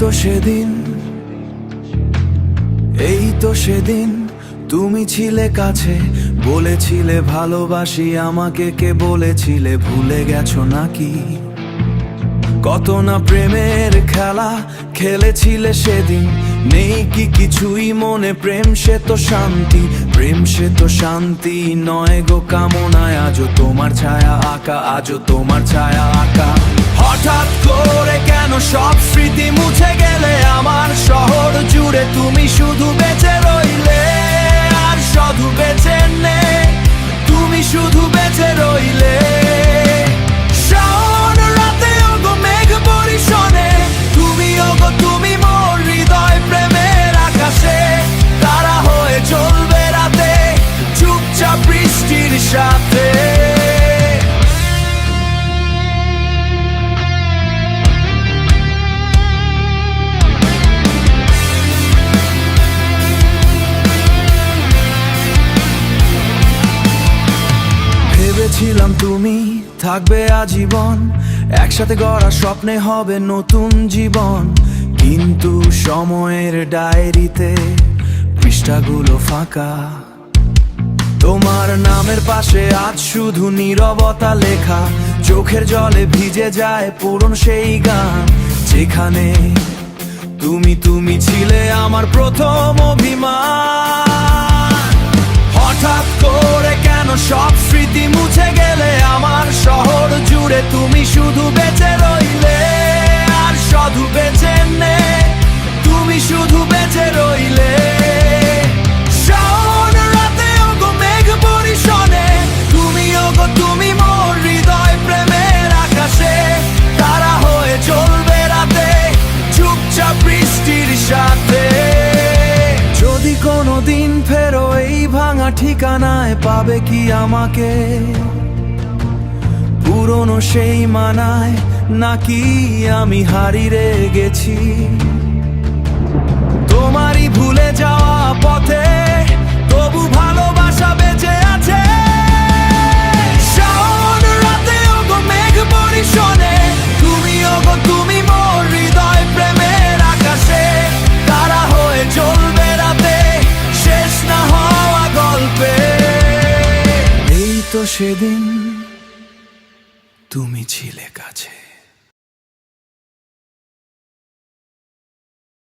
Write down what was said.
তো সেদিন তুমি ছিলে কাছে, বলেছিলে ভালোবাসি আমাকে, কে বলেছিলে ভুলে গেছো নাকি? কত না প্রেমের খেলা খেলেছিলে সেদিন, নেই কি কিছুই মনে? প্রেম সে তো শান্তি, প্রেম সে তো শান্তি নয় গো কামনায়। আজও তোমার ছায়া আঁকা, আজও তোমার ছায়া আঁকা। হঠাৎ করে কেন সব স্মৃতি মুছে গেলে? আমার শহর জুড়ে তুমি শুধু বেঁচে রইলে, আর শুধু বেঁচে নে, তুমি শুধু বেঁচে রইলে। তুমি মোর হৃদয় প্রেমের আকাশে, তারা হয়ে চলবে রাতে চুপচাপ বৃষ্টির সাথে। ভেবেছিলাম তুমি থাকবে আজীবন, একসাথে গড়া স্বপ্নে হবে নতুন জীবন। কিন্তু সময়ের ডায়েরিতে পৃষ্ঠাগুলো ফাঁকা, তোমার নামের পাশে আজ শুধু নীরবতা লেখা। চোখের জলে ভিজে যায় পুরনো সেই গান, যেখানে তুমি ছিলে আমার প্রথম অভিমান। হঠাৎ করে কেন সব স্মৃতি মুছে গেলে? আমার শহর জুড়ে তুমি শুধু বেঁচে রইলে, আর শুধু বেঁচে নে, তুমি শুধু বেঁচে রইলে। শাওন রাতে ওগো মেঘ বরিশনে, তুমি মোর হৃদয় প্রেমের আকাশে, তারা হয়ে চলবে রাতে চুপচাপ বৃষ্টির সাথে। যদি কোনোদিন ফেরো এই ভাঙা ঠিকানায়, পাবে কি আমাকে পুরনো সেই মানায়? নাকি আমি হারিয়ে গেছি তোমারই ভুলে যাওয়া পথে, তবু ভালোবাসা বেঁচে আছে। শাওন রাতে ওগো মেঘ বরিশনে, তুমি মোর হৃদয় প্রেমের আকাশে, তারা হয়ে চলবে রাতে শেষ না হওয়া গল্পে। এই তো সেদিন তুমি ছিলে কাছে।